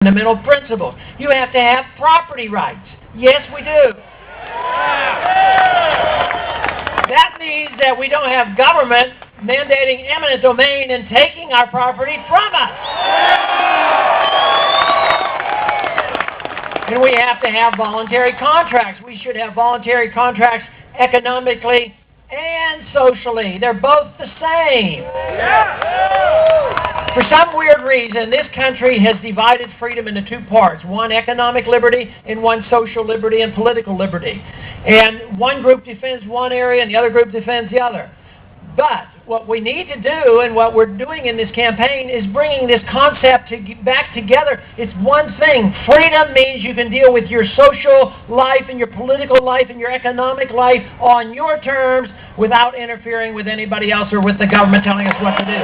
fundamental principles. You have to have property rights. Yes, we do. That means that we don't have government mandating eminent domain and taking our property from us. And we have to have voluntary contracts. We should have voluntary contracts economically and socially. They're both the same. For some weird reason, this country has divided freedom into two parts. One economic liberty and one social liberty and political liberty. And one group defends one area and the other group defends the other. But what we need to do, and what we're doing in this campaign, is bringing this concept back together. It's one thing. Freedom means you can deal with your social life and your political life and your economic life on your terms without interfering with anybody else or with the government telling us what to do.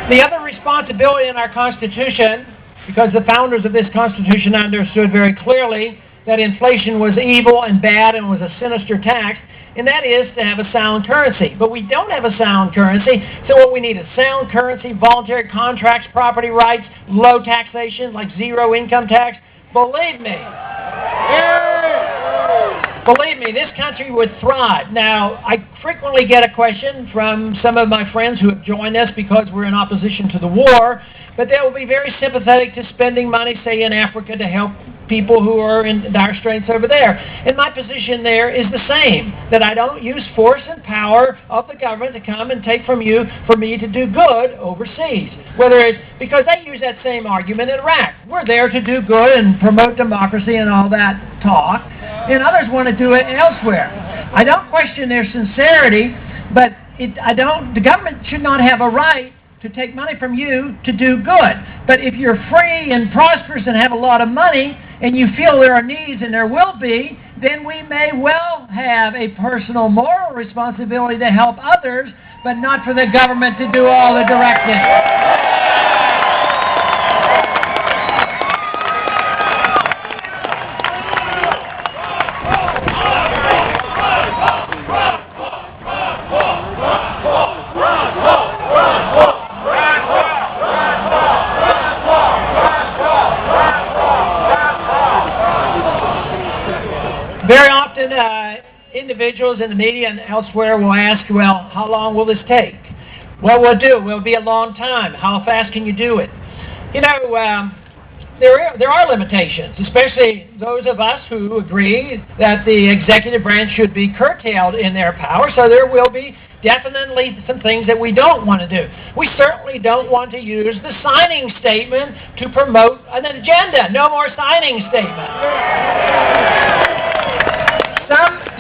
The other responsibility in our Constitution, because the founders of this Constitution understood very clearly that inflation was evil and bad and was a sinister tax, and that is to have a sound currency. But we don't have a sound currency, so what we need is sound currency, voluntary contracts, property rights, low taxation, like zero income tax. Believe me, this country would thrive. Now, I frequently get a question from some of my friends who have joined us because we're in opposition to the war, but they will be very sympathetic to spending money, say, in Africa to help people who are in dire straits over there. And my position there is the same, that I don't use force and power of the government to come and take from you for me to do good overseas. Whether it's because they use that same argument in Iraq. We're there to do good and promote democracy and all that talk, and others want to do it elsewhere. I don't question their sincerity, but the government should not have a right to take money from you to do good. But if you're free and prosperous and have a lot of money, and you feel there are needs, and there will be, then we may well have a personal moral responsibility to help others, but not for the government to do all the directing. Very often, individuals in the media and elsewhere will ask, well, how long will this take? Well, we'll be a long time. How fast can you do it? You know, there are limitations, especially those of us who agree that the executive branch should be curtailed in their power, so there will be definitely some things that we don't want to do. We certainly don't want to use the signing statement to promote an agenda. No more signing statement.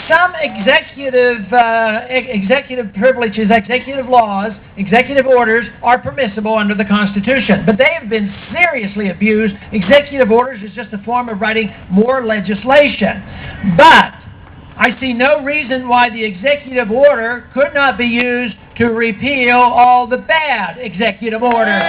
Some executive privileges, executive laws, executive orders are permissible under the Constitution, but they have been seriously abused. Executive orders is just a form of writing more legislation. But I see no reason why the executive order could not be used to repeal all the bad executive orders.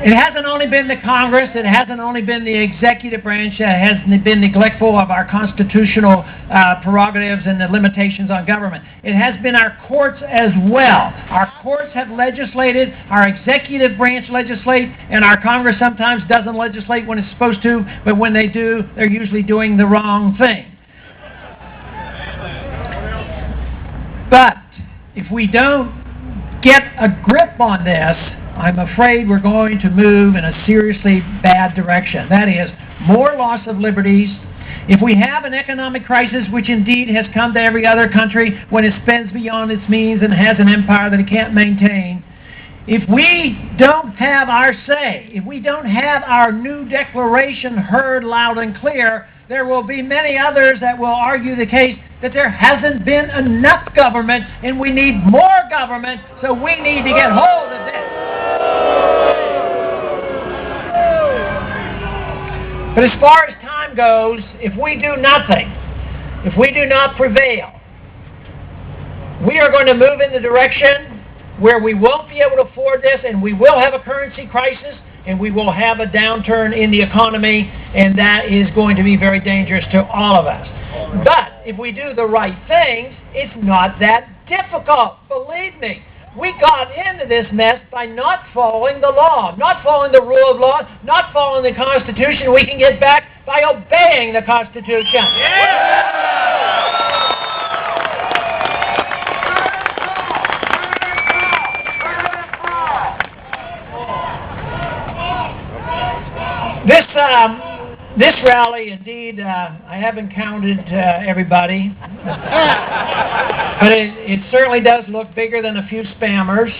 It hasn't only been the Congress, it hasn't only been the executive branch that has been neglectful of our constitutional prerogatives and the limitations on government. It has been our courts as well. Our courts have legislated, our executive branch legislate, and our Congress sometimes doesn't legislate when it's supposed to, but when they do, they're usually doing the wrong thing. But if we don't get a grip on this, I'm afraid we're going to move in a seriously bad direction. That is, more loss of liberties. If we have an economic crisis, which indeed has come to every other country when it spends beyond its means and has an empire that it can't maintain, if we don't have our say, if we don't have our new declaration heard loud and clear, there will be many others that will argue the case that there hasn't been enough government and we need more government, so we need to get hold of this. But as far as time goes, if we do nothing, if we do not prevail, we are going to move in the direction where we won't be able to afford this, and we will have a currency crisis, and we will have a downturn in the economy, and that is going to be very dangerous to all of us. But if we do the right things, it's not that difficult. Believe me, we got into this mess by not following the law, not following the rule of law, not following the Constitution. We can get back by obeying the Constitution. Yeah! This rally, indeed, I haven't counted everybody, but it certainly does look bigger than a few spammers.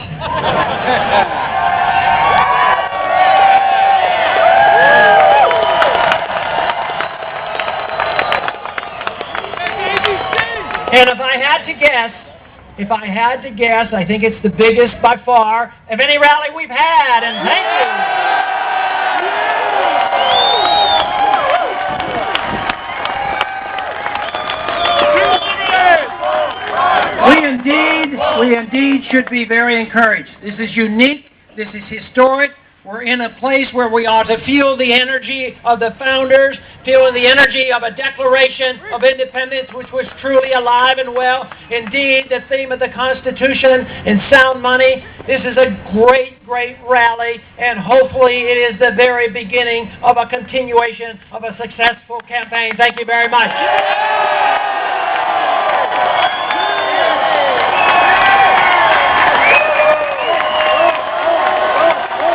And if I had to guess, I think it's the biggest by far of any rally we've had, and thank you. We indeed should be very encouraged. This is unique. This is historic. We're in a place where we ought to feel the energy of the founders, feel the energy of a Declaration of Independence which was truly alive and well. Indeed, the theme of the Constitution and sound money. This is a great, great rally, and hopefully it is the very beginning of a continuation of a successful campaign. Thank you very much.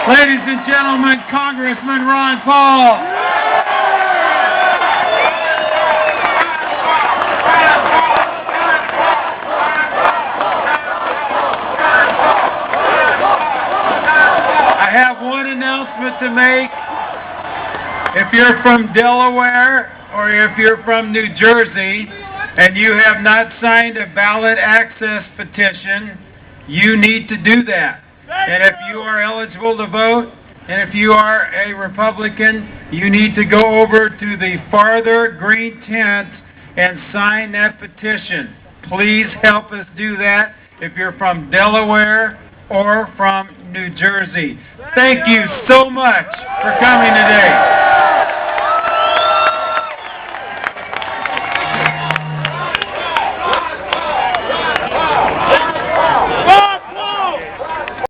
Ladies and gentlemen, Congressman Ron Paul. I have one announcement to make. If you're from Delaware or if you're from New Jersey and you have not signed a ballot access petition, you need to do that. And if you are eligible to vote, and if you are a Republican, you need to go over to the farther green tent and sign that petition. Please help us do that if you're from Delaware or from New Jersey. Thank you so much for coming today.